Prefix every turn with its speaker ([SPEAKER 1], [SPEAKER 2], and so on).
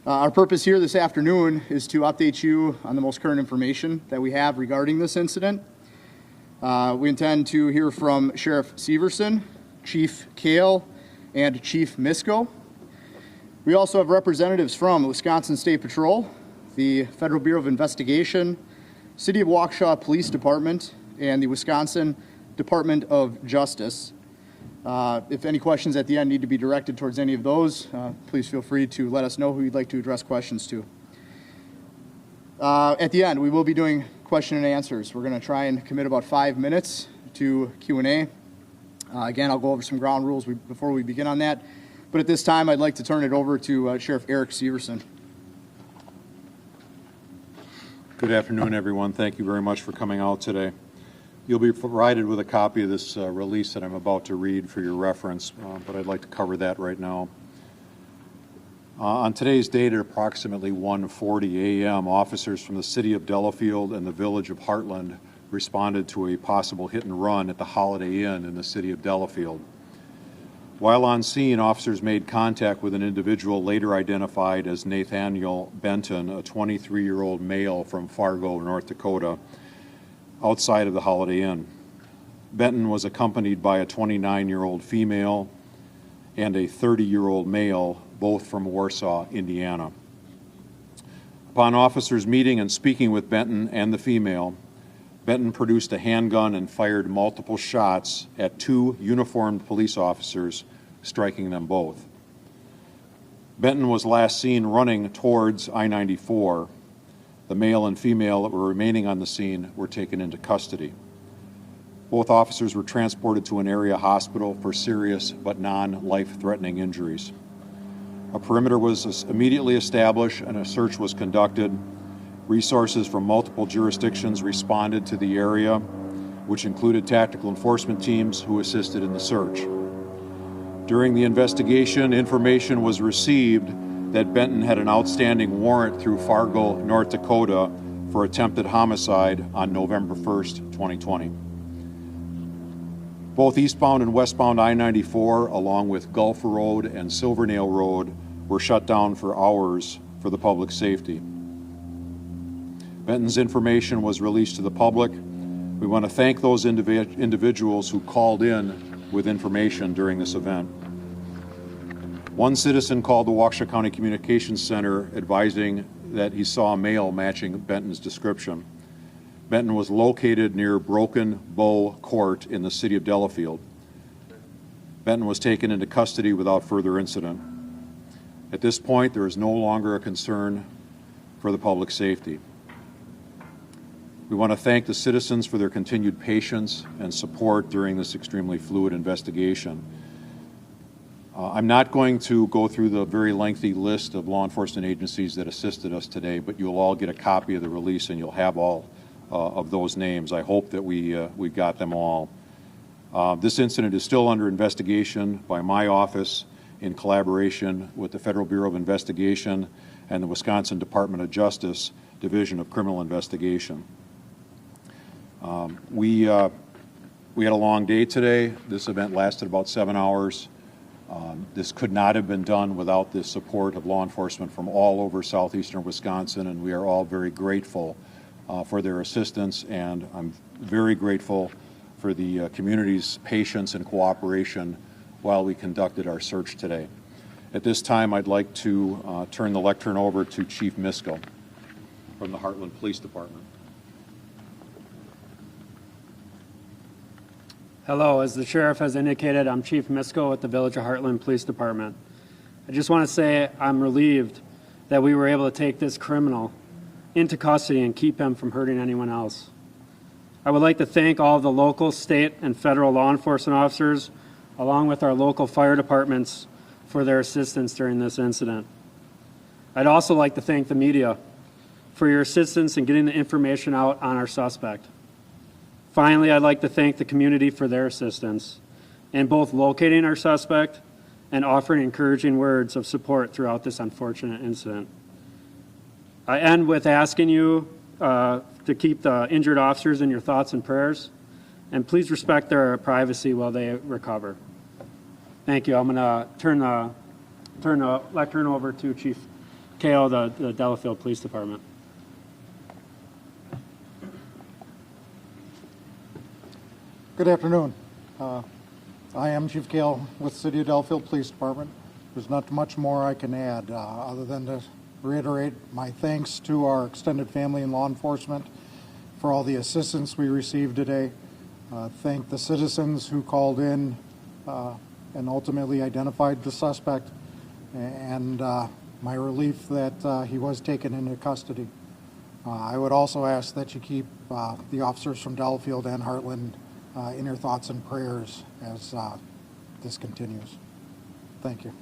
[SPEAKER 1] Our purpose here this afternoon is to update you on the most current information that we have regarding this incident. We intend to hear from Sheriff Severson, Chief Kale, and Chief Misko. We also have representatives from the Wisconsin State Patrol, the Federal Bureau of Investigation, City of Waukesha Police Department, and the Wisconsin Department of Justice. If any questions at the end need to be directed towards any of those, please feel free to let us know who you'd like to address questions to. At the end, we will be doing question and answers. We're going to try and commit about 5 minutes to Q&A. Again, I'll go over some ground rules before we begin on that. But at this time, I'd like to turn it over to Sheriff Eric Severson.
[SPEAKER 2] Good afternoon, everyone. Thank you very much for coming out today. You'll be provided with a copy of this release that I'm about to read for your reference, but I'd like to cover that right now. On today's date at approximately 1:40 a.m., officers from the City of Delafield and the Village of Heartland responded to a possible hit and run at the Holiday Inn in the City of Delafield. While on scene, officers made contact with an individual later identified as Nathaniel Benton, a 23-year-old male from Fargo, North Dakota, outside of the Holiday Inn. Benton was accompanied by a 29-year-old female and a 30-year-old male, both from Warsaw, Indiana. Upon officers meeting and speaking with Benton and the female, Benton produced a handgun and fired multiple shots at two uniformed police officers, striking them both. Benton was last seen running towards I-94. The male and female that were remaining on the scene were taken into custody. Both officers were transported to an area hospital for serious but non-life-threatening injuries. A perimeter was immediately established and a search was conducted. Resources from multiple jurisdictions responded to the area, which included tactical enforcement teams who assisted in the search. During the investigation, information was received that Benton had an outstanding warrant through Fargo, North Dakota for attempted homicide on November 1st, 2020. Both eastbound and westbound I-94, along with Gulf Road and Silvernail Road, were shut down for hours for the public safety. Benton's information was released to the public. We want to thank those individuals who called in with information during this event. One citizen called the Waukesha County Communications Center advising that he saw a male matching Benton's description. Benton was located near Broken Bow Court in the City of Delafield. Benton was taken into custody without further incident. At this point, there is no longer a concern for the public safety. We want to thank the citizens for their continued patience and support during this extremely fluid investigation. I'm not going to go through the very lengthy list of law enforcement agencies that assisted us today, but you'll all get a copy of the release and you'll have all of those names. I hope that we got them all. This incident is still under investigation by my office in collaboration with the Federal Bureau of Investigation and the Wisconsin Department of Justice Division of Criminal Investigation. We had a long day today. This event lasted about 7 hours. This could not have been done without the support of law enforcement from all over southeastern Wisconsin, and we are all very grateful for their assistance, and I'm very grateful for the community's patience and cooperation while we conducted our search today. At this time, I'd like to turn the lectern over to Chief Misko from the Heartland Police Department.
[SPEAKER 3] Hello, as the Sheriff has indicated, I'm Chief Misko with the Village of Heartland Police Department. I just want to say I'm relieved that we were able to take this criminal into custody and keep him from hurting anyone else. I would like to thank all of the local, state, and federal law enforcement officers, along with our local fire departments, for their assistance during this incident. I'd also like to thank the media for your assistance in getting the information out on our suspect. Finally, I'd like to thank the community for their assistance in both locating our suspect and offering encouraging words of support throughout this unfortunate incident. I end with asking you to keep the injured officers in your thoughts and prayers, and please respect their privacy while they recover. Thank you. I'm going to turn the lectern over to Chief Kale, the Delafield Police Department.
[SPEAKER 4] Good afternoon. I am Chief Kale with City of Delafield Police Department. There's not much more I can add other than to reiterate my thanks to our extended family and law enforcement for all the assistance we received today. Thank the citizens who called in and ultimately identified the suspect, and my relief that he was taken into custody. I would also ask that you keep the officers from Delafield and Heartland in your thoughts and prayers as this continues. Thank you.